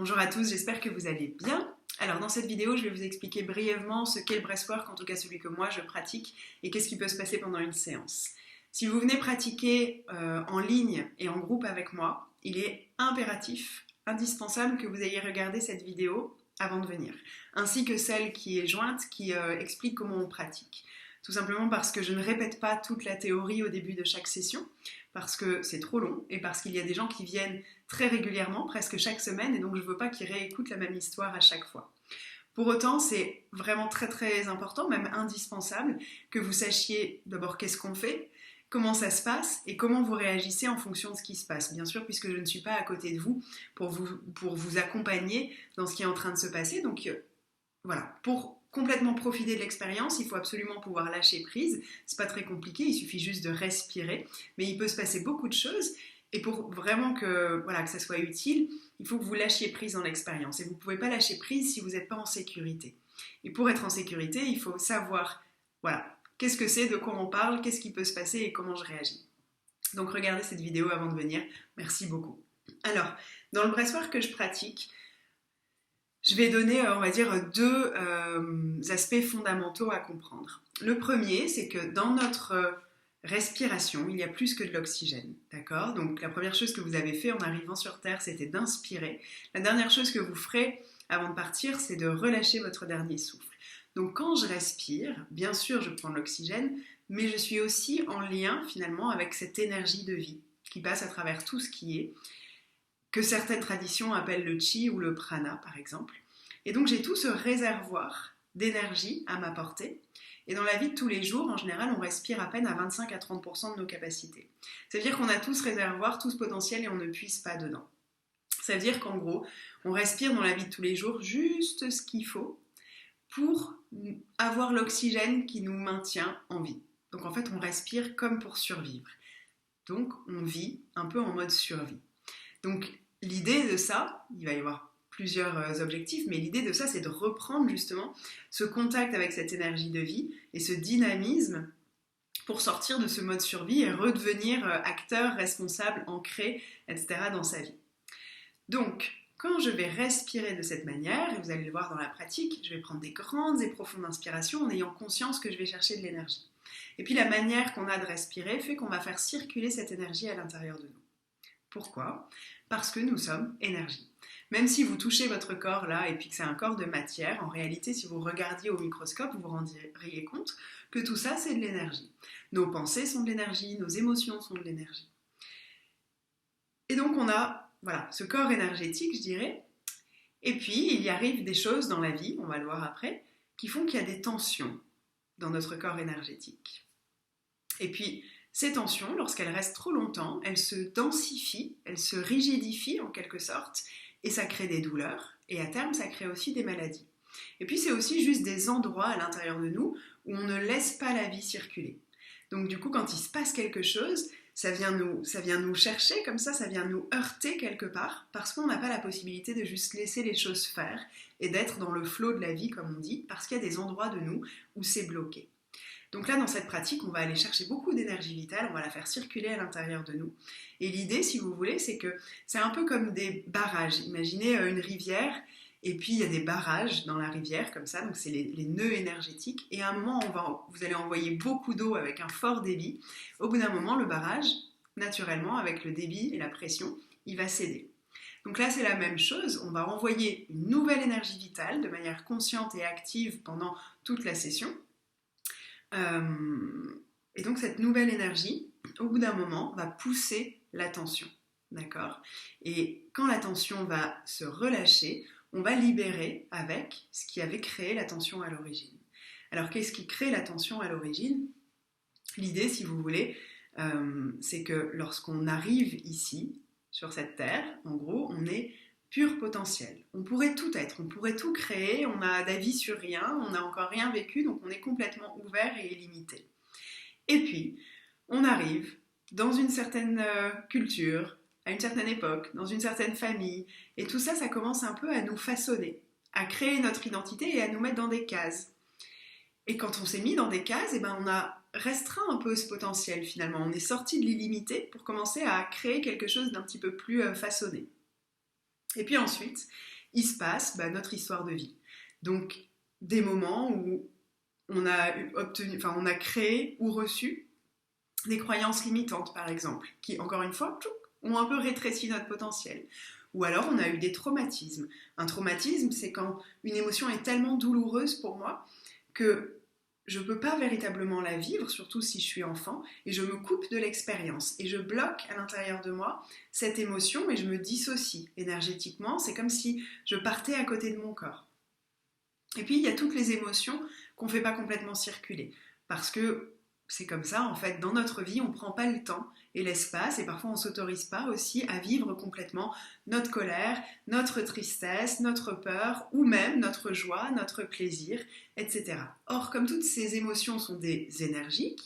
Bonjour à tous, j'espère que vous allez bien. Alors dans cette vidéo, je vais vous expliquer brièvement ce qu'est le breathwork, en tout cas celui que moi je pratique, et qu'est-ce qui peut se passer pendant une séance. Si vous venez pratiquer en ligne et en groupe avec moi, il est impératif, indispensable que vous ayez regardé cette vidéo avant de venir, ainsi que celle qui est jointe qui explique comment on pratique. Tout simplement parce que je ne répète pas toute la théorie au début de chaque session, parce que c'est trop long et parce qu'il y a des gens qui viennent très régulièrement, presque chaque semaine, et donc je ne veux pas qu'ils réécoutent la même histoire à chaque fois. Pour autant, c'est vraiment très très important, même indispensable, que vous sachiez d'abord qu'est-ce qu'on fait, comment ça se passe et comment vous réagissez en fonction de ce qui se passe. Bien sûr, puisque je ne suis pas à côté de vous pour vous accompagner dans ce qui est en train de se passer. Donc voilà, pour complètement profiter de l'expérience, il faut absolument pouvoir lâcher prise. C'est pas très compliqué, il suffit juste de respirer, mais il peut se passer beaucoup de choses. Et pour vraiment que ça soit utile, il faut que vous lâchiez prise dans l'expérience. Et vous ne pouvez pas lâcher prise si vous n'êtes pas en sécurité. Et pour être en sécurité, il faut savoir, qu'est-ce que c'est, de quoi on parle, qu'est-ce qui peut se passer et comment je réagis. Donc regardez cette vidéo avant de venir. Merci beaucoup. Alors, dans le breathwork que je pratique, je vais donner, on va dire, deux aspects fondamentaux à comprendre. Le premier, c'est que dans notre respiration, il y a plus que de l'oxygène, d'accord? Donc la première chose que vous avez fait en arrivant sur Terre, c'était d'inspirer. La dernière chose que vous ferez avant de partir, c'est de relâcher votre dernier souffle. Donc quand je respire, bien sûr, je prends de l'oxygène, mais je suis aussi en lien finalement avec cette énergie de vie qui passe à travers tout ce qui est, que certaines traditions appellent le chi ou le prana, par exemple. Et donc j'ai tout ce réservoir d'énergie à ma portée. Et dans la vie de tous les jours, en général, on respire à peine à 25 à 30% de nos capacités. Ça veut dire qu'on a tout ce réservoir, tout ce potentiel et on ne puise pas dedans. Ça veut dire qu'en gros, on respire dans la vie de tous les jours juste ce qu'il faut pour avoir l'oxygène qui nous maintient en vie. Donc en fait, on respire comme pour survivre. Donc on vit un peu en mode survie. Donc l'idée de ça, il va y avoir plusieurs objectifs, mais l'idée de ça, c'est de reprendre justement ce contact avec cette énergie de vie et ce dynamisme pour sortir de ce mode survie et redevenir acteur, responsable, ancré, etc. dans sa vie. Donc, quand je vais respirer de cette manière, et vous allez le voir dans la pratique, je vais prendre des grandes et profondes inspirations en ayant conscience que je vais chercher de l'énergie. Et puis la manière qu'on a de respirer fait qu'on va faire circuler cette énergie à l'intérieur de nous. Pourquoi ? Parce que nous sommes énergie. Même si vous touchez votre corps là et puis que c'est un corps de matière, en réalité, si vous regardiez au microscope, vous vous rendriez compte que tout ça, c'est de l'énergie. Nos pensées sont de l'énergie, nos émotions sont de l'énergie. Et donc, on a ce corps énergétique, je dirais. Et puis, il y arrive des choses dans la vie, on va le voir après, qui font qu'il y a des tensions dans notre corps énergétique. Et puis, ces tensions, lorsqu'elles restent trop longtemps, elles se densifient, elles se rigidifient en quelque sorte, et ça crée des douleurs, et à terme, ça crée aussi des maladies. Et puis, c'est aussi juste des endroits à l'intérieur de nous où on ne laisse pas la vie circuler. Donc, du coup, quand il se passe quelque chose, ça vient nous chercher comme ça vient nous heurter quelque part, parce qu'on n'a pas la possibilité de juste laisser les choses faire et d'être dans le flow de la vie, comme on dit, parce qu'il y a des endroits de nous où c'est bloqué. Donc là, dans cette pratique, on va aller chercher beaucoup d'énergie vitale, on va la faire circuler à l'intérieur de nous. Et l'idée, si vous voulez, c'est que c'est un peu comme des barrages. Imaginez une rivière, et puis il y a des barrages dans la rivière, comme ça, donc c'est les nœuds énergétiques. Et à un moment, vous allez envoyer beaucoup d'eau avec un fort débit. Au bout d'un moment, le barrage, naturellement, avec le débit et la pression, il va céder. Donc là, c'est la même chose, on va envoyer une nouvelle énergie vitale de manière consciente et active pendant toute la session. Et donc cette nouvelle énergie, au bout d'un moment, va pousser la tension, d'accord ? Et quand la tension va se relâcher, on va libérer avec ce qui avait créé la tension à l'origine. Alors qu'est-ce qui crée la tension à l'origine ? L'idée, si vous voulez, c'est que lorsqu'on arrive ici, sur cette terre, en gros, on est pur potentiel. On pourrait tout être, on pourrait tout créer, on a d'avis sur rien, on n'a encore rien vécu, donc on est complètement ouvert et illimité. Et puis, on arrive dans une certaine culture, à une certaine époque, dans une certaine famille, et tout ça, ça commence un peu à nous façonner, à créer notre identité et à nous mettre dans des cases. Et quand on s'est mis dans des cases, on a restreint un peu ce potentiel finalement. On est sorti de l'illimité pour commencer à créer quelque chose d'un petit peu plus façonné. Et puis ensuite, il se passe notre histoire de vie. Donc, des moments où on a créé ou reçu des croyances limitantes, par exemple, qui, encore une fois, ont un peu rétréci notre potentiel. Ou alors, on a eu des traumatismes. Un traumatisme, c'est quand une émotion est tellement douloureuse pour moi que je ne peux pas véritablement la vivre, surtout si je suis enfant, et je me coupe de l'expérience. Et je bloque à l'intérieur de moi cette émotion et je me dissocie énergétiquement. C'est comme si je partais à côté de mon corps. Et puis, il y a toutes les émotions qu'on ne fait pas complètement circuler. Parce que c'est comme ça, en fait, dans notre vie, on ne prend pas le temps et l'espace, et parfois on ne s'autorise pas aussi à vivre complètement notre colère, notre tristesse, notre peur, ou même notre joie, notre plaisir, etc. Or, comme toutes ces émotions sont des énergies,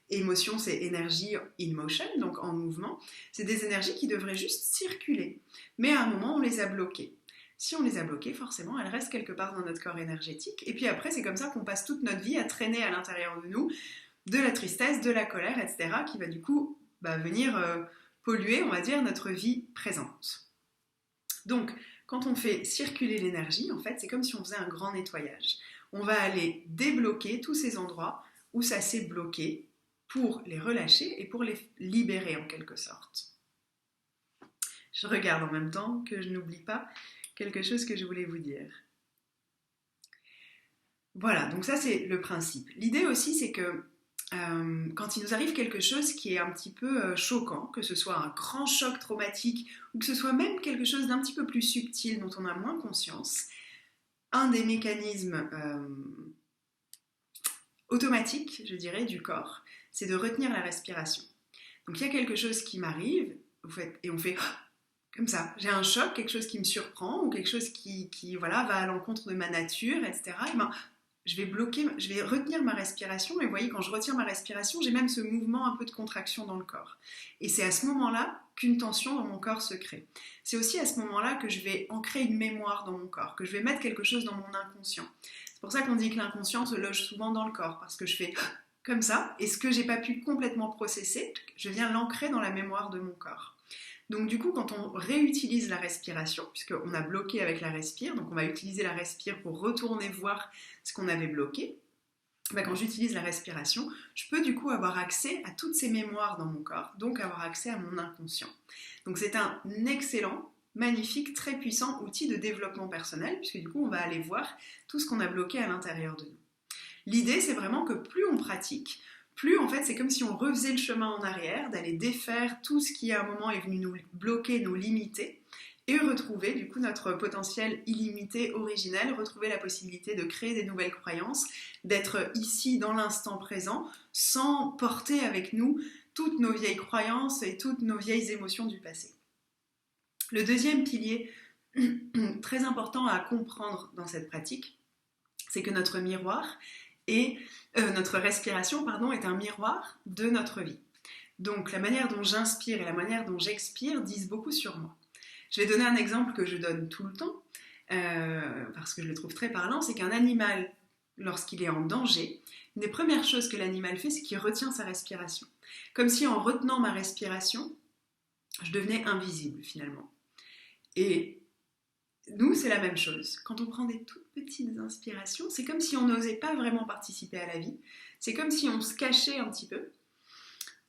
émotion c'est énergie in motion, donc en mouvement, c'est des énergies qui devraient juste circuler. Mais à un moment, on les a bloquées. Si on les a bloquées, forcément, elles restent quelque part dans notre corps énergétique. Et puis après, c'est comme ça qu'on passe toute notre vie à traîner à l'intérieur de nous de la tristesse, de la colère, etc., qui va du coup venir polluer, on va dire, notre vie présente. Donc, quand on fait circuler l'énergie, en fait, c'est comme si on faisait un grand nettoyage. On va aller débloquer tous ces endroits où ça s'est bloqué pour les relâcher et pour les libérer en quelque sorte. Je regarde en même temps que je n'oublie pas quelque chose que je voulais vous dire. Voilà, donc ça c'est le principe. L'idée aussi c'est que quand il nous arrive quelque chose qui est un petit peu choquant, que ce soit un grand choc traumatique ou que ce soit même quelque chose d'un petit peu plus subtil dont on a moins conscience, un des mécanismes automatiques, je dirais, du corps, c'est de retenir la respiration. Donc il y a quelque chose qui m'arrive et on fait comme ça, j'ai un choc, quelque chose qui me surprend ou quelque chose qui va à l'encontre de ma nature, etc. Et je vais retenir ma respiration, et vous voyez, quand je retiens ma respiration, j'ai même ce mouvement un peu de contraction dans le corps. Et c'est à ce moment-là qu'une tension dans mon corps se crée. C'est aussi à ce moment-là que je vais ancrer une mémoire dans mon corps, que je vais mettre quelque chose dans mon inconscient. C'est pour ça qu'on dit que l'inconscient se loge souvent dans le corps, parce que je fais comme ça, et ce que j'ai pas pu complètement processer, je viens l'ancrer dans la mémoire de mon corps. Donc du coup, quand on réutilise la respiration, puisqu'on a bloqué avec la respire, donc on va utiliser la respire pour retourner voir ce qu'on avait bloqué, quand j'utilise la respiration, je peux du coup avoir accès à toutes ces mémoires dans mon corps, donc avoir accès à mon inconscient. Donc c'est un excellent, magnifique, très puissant outil de développement personnel, puisque du coup on va aller voir tout ce qu'on a bloqué à l'intérieur de nous. L'idée c'est vraiment que plus on pratique, plus en fait c'est comme si on refaisait le chemin en arrière, d'aller défaire tout ce qui à un moment est venu nous bloquer, nous limiter, et retrouver du coup notre potentiel illimité, originel, retrouver la possibilité de créer des nouvelles croyances, d'être ici dans l'instant présent, sans porter avec nous toutes nos vieilles croyances et toutes nos vieilles émotions du passé. Le deuxième pilier très important à comprendre dans cette pratique, c'est que notre miroir notre respiration est un miroir de notre vie. Donc la manière dont j'inspire et la manière dont j'expire disent beaucoup sur moi. Je vais donner un exemple que je donne tout le temps, parce que je le trouve très parlant, c'est qu'un animal, lorsqu'il est en danger, une des premières choses que l'animal fait, c'est qu'il retient sa respiration. Comme si en retenant ma respiration, je devenais invisible finalement. Et nous, c'est la même chose. Quand on prend des toutes petites inspirations, c'est comme si on n'osait pas vraiment participer à la vie. C'est comme si on se cachait un petit peu.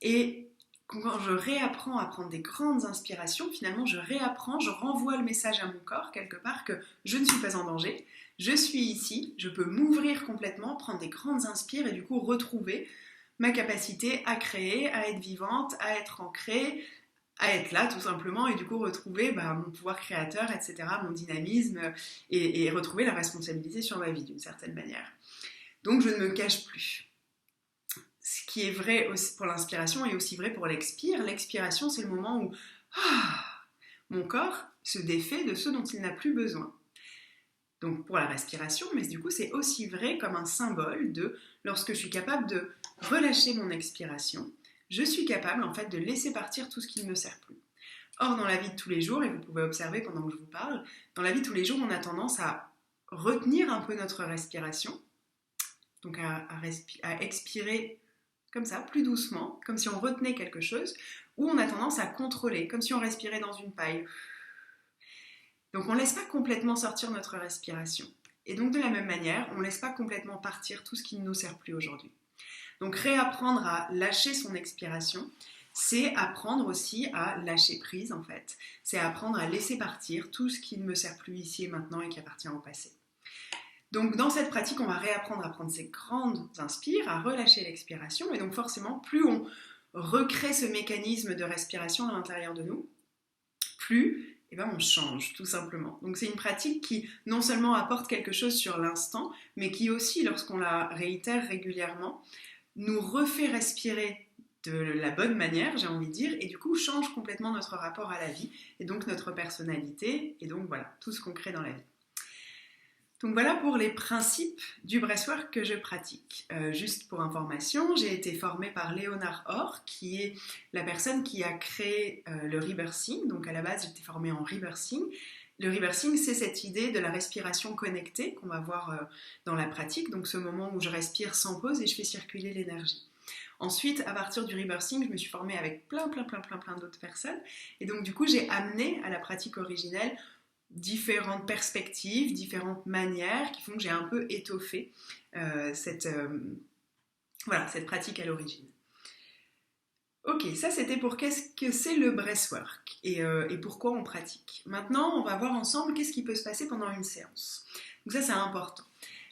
Et quand je réapprends à prendre des grandes inspirations, finalement, je renvoie le message à mon corps, quelque part, que je ne suis pas en danger. Je suis ici, je peux m'ouvrir complètement, prendre des grandes inspires et du coup retrouver ma capacité à créer, à être vivante, à être ancrée, à être là tout simplement, et du coup retrouver mon pouvoir créateur, etc., mon dynamisme, et retrouver la responsabilité sur ma vie d'une certaine manière. Donc je ne me cache plus. Ce qui est vrai aussi pour l'inspiration est aussi vrai pour l'expire. L'expiration, c'est le moment où mon corps se défait de ce dont il n'a plus besoin. Donc pour la respiration, mais du coup c'est aussi vrai comme un symbole de lorsque je suis capable de relâcher mon expiration, je suis capable en fait de laisser partir tout ce qui ne me sert plus. Or dans la vie de tous les jours, et vous pouvez observer pendant que je vous parle, dans la vie de tous les jours on a tendance à retenir un peu notre respiration, donc à expirer comme ça, plus doucement, comme si on retenait quelque chose, ou on a tendance à contrôler, comme si on respirait dans une paille. Donc on ne laisse pas complètement sortir notre respiration. Et donc de la même manière, on ne laisse pas complètement partir tout ce qui ne nous sert plus aujourd'hui. Donc réapprendre à lâcher son expiration, c'est apprendre aussi à lâcher prise en fait. C'est apprendre à laisser partir tout ce qui ne me sert plus ici et maintenant et qui appartient au passé. Donc dans cette pratique, on va réapprendre à prendre ces grandes inspires, à relâcher l'expiration. Et donc forcément, plus on recrée ce mécanisme de respiration à l'intérieur de nous, plus on change tout simplement. Donc c'est une pratique qui non seulement apporte quelque chose sur l'instant, mais qui aussi, lorsqu'on la réitère régulièrement, nous refait respirer de la bonne manière, j'ai envie de dire, et du coup change complètement notre rapport à la vie, et donc notre personnalité, et donc voilà, tout ce qu'on crée dans la vie. Donc voilà pour les principes du breathwork que je pratique. Juste pour information, j'ai été formée par Léonard Orr, qui est la personne qui a créé le rebirthing. Donc à la base, j'étais formée en rebirthing. Le rebirthing, c'est cette idée de la respiration connectée qu'on va voir dans la pratique. Donc ce moment où je respire sans pause et je fais circuler l'énergie. Ensuite, à partir du rebirthing, je me suis formée avec plein d'autres personnes. Et donc du coup, j'ai amené à la pratique originelle différentes perspectives, différentes manières qui font que j'ai un peu étoffé cette pratique à l'origine. Ok, ça c'était pour qu'est-ce que c'est le breathwork et pourquoi on pratique. Maintenant, on va voir ensemble qu'est-ce qui peut se passer pendant une séance. Donc ça c'est important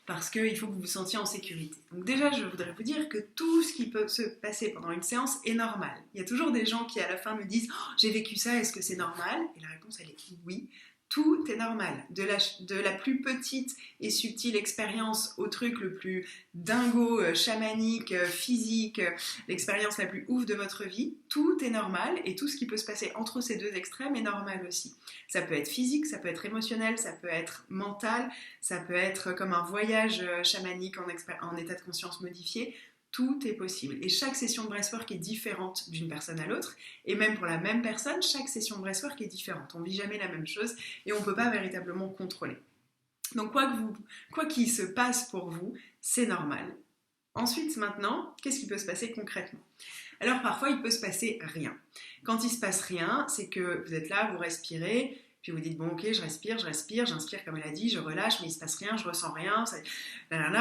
parce qu'il faut que vous vous sentiez en sécurité. Donc déjà, je voudrais vous dire que tout ce qui peut se passer pendant une séance est normal. Il y a toujours des gens qui à la fin me disent « Oh, j'ai vécu ça, est-ce que c'est normal ?» Et la réponse elle est oui. Tout est normal, de la plus petite et subtile expérience au truc le plus dingo, chamanique, physique, l'expérience la plus ouf de votre vie, tout est normal et tout ce qui peut se passer entre ces deux extrêmes est normal aussi. Ça peut être physique, ça peut être émotionnel, ça peut être mental, ça peut être comme un voyage chamanique en état de conscience modifié. Tout est possible. Et chaque session de breathwork est différente d'une personne à l'autre. Et même pour la même personne, chaque session de breathwork est différente. On ne vit jamais la même chose et on ne peut pas véritablement contrôler. Donc quoi qu'il se passe pour vous, c'est normal. Ensuite, maintenant, qu'est-ce qui peut se passer concrètement ? Alors parfois, il peut se passer rien. Quand il ne se passe rien, c'est que vous êtes là, vous respirez, puis vous dites, bon ok, je respire, j'inspire comme elle a dit, je relâche, mais il ne se passe rien, je ressens rien,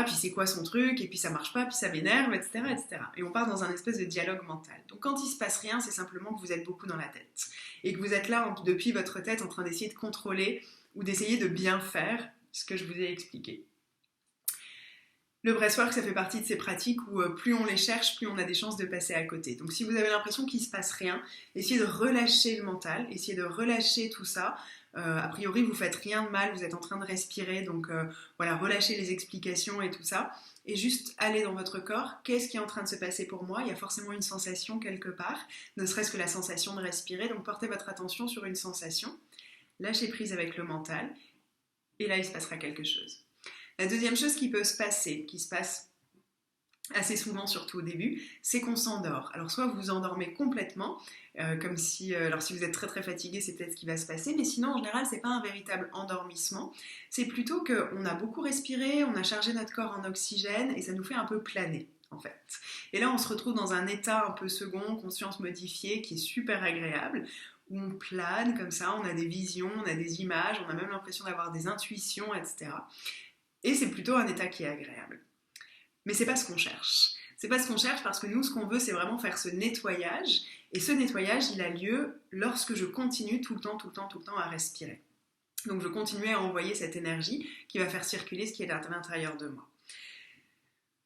puis c'est quoi son truc, et puis ça marche pas, puis ça m'énerve, etc., etc. Et on part dans un espèce de dialogue mental. Donc quand il ne se passe rien, c'est simplement que vous êtes beaucoup dans la tête. Et que vous êtes là, depuis votre tête, en train d'essayer de contrôler ou d'essayer de bien faire ce que je vous ai expliqué. Le breathwork, ça fait partie de ces pratiques où plus on les cherche, plus on a des chances de passer à côté. Donc si vous avez l'impression qu'il ne se passe rien, essayez de relâcher le mental, essayez de relâcher tout ça. A priori, vous ne faites rien de mal, vous êtes en train de respirer, donc relâchez les explications et tout ça. Et juste aller dans votre corps, qu'est-ce qui est en train de se passer pour moi ? Il y a forcément une sensation quelque part, ne serait-ce que la sensation de respirer. Donc portez votre attention sur une sensation, lâchez prise avec le mental, et là il se passera quelque chose. La deuxième chose qui peut se passer, qui se passe assez souvent, surtout au début, c'est qu'on s'endort. Alors soit vous vous endormez complètement, comme si vous êtes très fatigué, c'est peut-être ce qui va se passer, mais sinon en général c'est pas un véritable endormissement, c'est plutôt qu'on a beaucoup respiré, on a chargé notre corps en oxygène et ça nous fait un peu planer en fait. Et là on se retrouve dans un état un peu second, conscience modifiée, qui est super agréable, où on plane comme ça, on a des visions, on a des images, on a même l'impression d'avoir des intuitions, etc. Et c'est plutôt un état qui est agréable. Mais c'est pas ce qu'on cherche. C'est pas ce qu'on cherche parce que nous, ce qu'on veut, c'est vraiment faire ce nettoyage. Et ce nettoyage, il a lieu lorsque je continue tout le temps à respirer. Donc je continue à envoyer cette énergie qui va faire circuler ce qui est à l'intérieur de moi.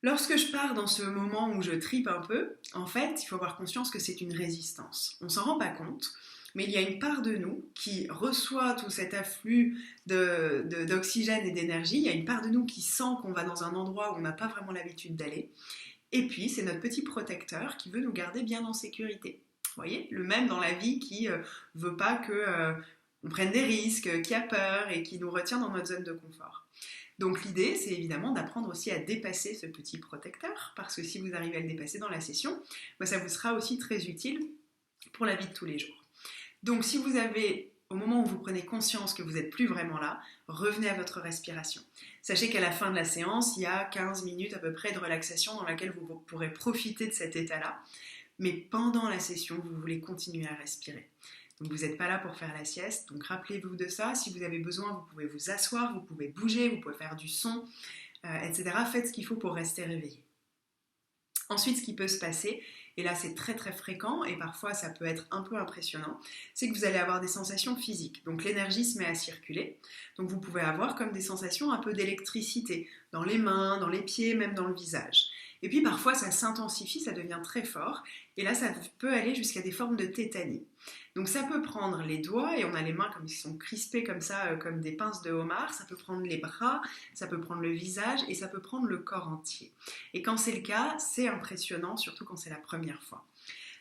Lorsque je pars dans ce moment où je tripe un peu, en fait, il faut avoir conscience que c'est une résistance. On s'en rend pas compte, mais il y a une part de nous qui reçoit tout cet afflux d'oxygène et d'énergie. Il y a une part de nous qui sent qu'on va dans un endroit où on n'a pas vraiment l'habitude d'aller. Et puis, c'est notre petit protecteur qui veut nous garder bien en sécurité. Vous voyez, le même dans la vie qui veut pas qu'on prenne des risques, qui a peur et qui nous retient dans notre zone de confort. Donc l'idée, c'est évidemment d'apprendre aussi à dépasser ce petit protecteur, parce que si vous arrivez à le dépasser dans la session, ça vous sera aussi très utile pour la vie de tous les jours. Donc si vous avez, au moment où vous prenez conscience que vous n'êtes plus vraiment là, revenez à votre respiration. Sachez qu'à la fin de la séance, il y a 15 minutes à peu près de relaxation dans laquelle vous pourrez profiter de cet état-là. Mais pendant la session, vous voulez continuer à respirer. Donc vous n'êtes pas là pour faire la sieste, donc rappelez-vous de ça. Si vous avez besoin, vous pouvez vous asseoir, vous pouvez bouger, vous pouvez faire du son, etc. Faites ce qu'il faut pour rester réveillé. Ensuite, ce qui peut se passer, et là c'est très très fréquent et parfois ça peut être un peu impressionnant, c'est que vous allez avoir des sensations physiques. Donc l'énergie se met à circuler. Donc vous pouvez avoir comme des sensations un peu d'électricité dans les mains, dans les pieds, même dans le visage. Et puis parfois ça s'intensifie, ça devient très fort et là ça peut aller jusqu'à des formes de tétanie. Donc ça peut prendre les doigts et on a les mains comme ils sont crispées comme ça, comme des pinces de homard, ça peut prendre les bras, ça peut prendre le visage et ça peut prendre le corps entier. Et quand c'est le cas, c'est impressionnant, surtout quand c'est la première fois.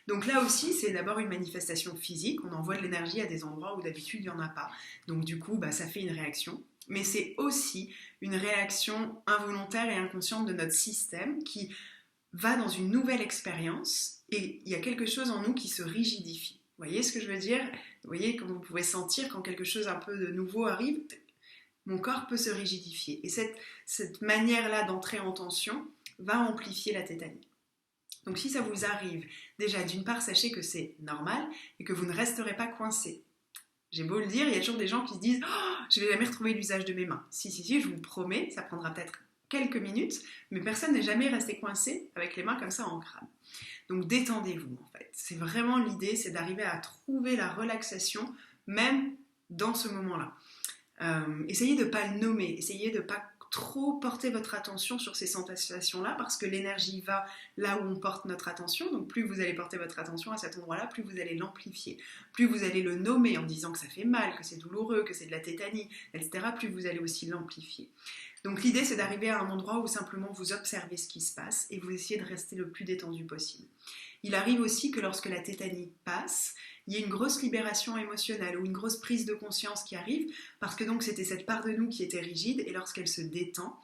Donc là aussi, c'est d'abord une manifestation physique, on envoie de l'énergie à des endroits où d'habitude il n'y en a pas. Donc du coup, ça fait une réaction. Mais c'est aussi une réaction involontaire et inconsciente de notre système qui va dans une nouvelle expérience et il y a quelque chose en nous qui se rigidifie. Vous voyez ce que je veux dire? Vous voyez comme vous pouvez sentir quand quelque chose un peu de nouveau arrive, mon corps peut se rigidifier. Et cette manière-là d'entrer en tension va amplifier la tétanie. Donc si ça vous arrive, déjà d'une part, sachez que c'est normal et que vous ne resterez pas coincé. J'ai beau le dire, il y a toujours des gens qui se disent oh, « je ne vais jamais retrouver l'usage de mes mains ». Si, je vous promets, ça prendra peut-être quelques minutes, mais personne n'est jamais resté coincé avec les mains comme ça en crâne. Donc détendez-vous en fait. C'est vraiment l'idée, c'est d'arriver à trouver la relaxation même dans ce moment-là. Essayez de ne pas le nommer, essayez de ne pas trop porter votre attention sur ces sensations-là parce que l'énergie va là où on porte notre attention. Donc plus vous allez porter votre attention à cet endroit-là, plus vous allez l'amplifier. Plus vous allez le nommer en disant que ça fait mal, que c'est douloureux, que c'est de la tétanie, etc. Plus vous allez aussi l'amplifier. Donc l'idée c'est d'arriver à un endroit où simplement vous observez ce qui se passe et vous essayez de rester le plus détendu possible. Il arrive aussi que lorsque la tétanie passe, il y a une grosse libération émotionnelle ou une grosse prise de conscience qui arrive parce que donc c'était cette part de nous qui était rigide et lorsqu'elle se détend,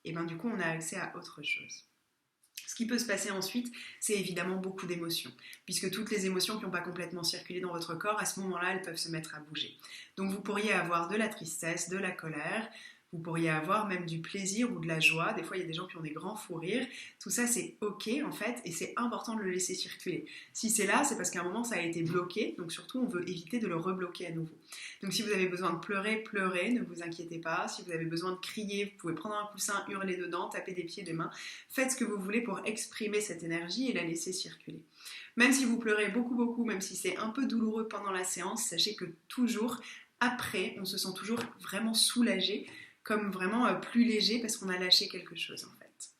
et du coup on a accès à autre chose. Ce qui peut se passer ensuite, c'est évidemment beaucoup d'émotions, puisque toutes les émotions qui n'ont pas complètement circulé dans votre corps, à ce moment-là, elles peuvent se mettre à bouger. Donc vous pourriez avoir de la tristesse, de la colère, vous pourriez avoir même du plaisir ou de la joie. Des fois, il y a des gens qui ont des grands fous rires. Tout ça, c'est OK, en fait, et c'est important de le laisser circuler. Si c'est là, c'est parce qu'à un moment, ça a été bloqué. Donc, surtout, on veut éviter de le rebloquer à nouveau. Donc, si vous avez besoin de pleurer, pleurez, ne vous inquiétez pas. Si vous avez besoin de crier, vous pouvez prendre un coussin, hurler dedans, taper des pieds, des mains. Faites ce que vous voulez pour exprimer cette énergie et la laisser circuler. Même si vous pleurez beaucoup, même si c'est un peu douloureux pendant la séance, sachez que toujours, après, on se sent toujours vraiment soulagé, comme vraiment plus léger parce qu'on a lâché quelque chose en fait.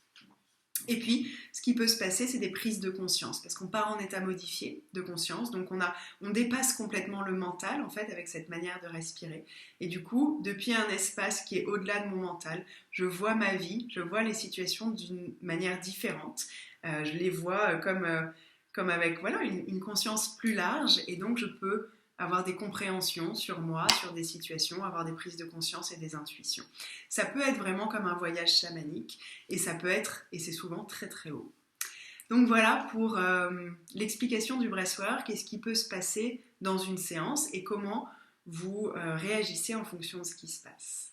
Et puis, ce qui peut se passer, c'est des prises de conscience parce qu'on part en état modifié de conscience, donc on dépasse complètement le mental en fait avec cette manière de respirer. Et du coup, depuis un espace qui est au-delà de mon mental, je vois ma vie, je vois les situations d'une manière différente. Je les vois comme avec une conscience plus large et donc je peux avoir des compréhensions sur moi, sur des situations, avoir des prises de conscience et des intuitions. Ça peut être vraiment comme un voyage chamanique et ça peut être, et c'est souvent très très haut. Donc voilà pour l'explication du breathwork et ce qui peut se passer dans une séance et comment vous réagissez en fonction de ce qui se passe.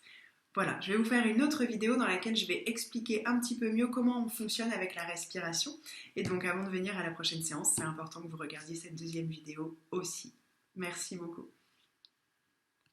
Voilà, je vais vous faire une autre vidéo dans laquelle je vais expliquer un petit peu mieux comment on fonctionne avec la respiration. Et donc avant de venir à la prochaine séance, c'est important que vous regardiez cette deuxième vidéo aussi. Merci beaucoup.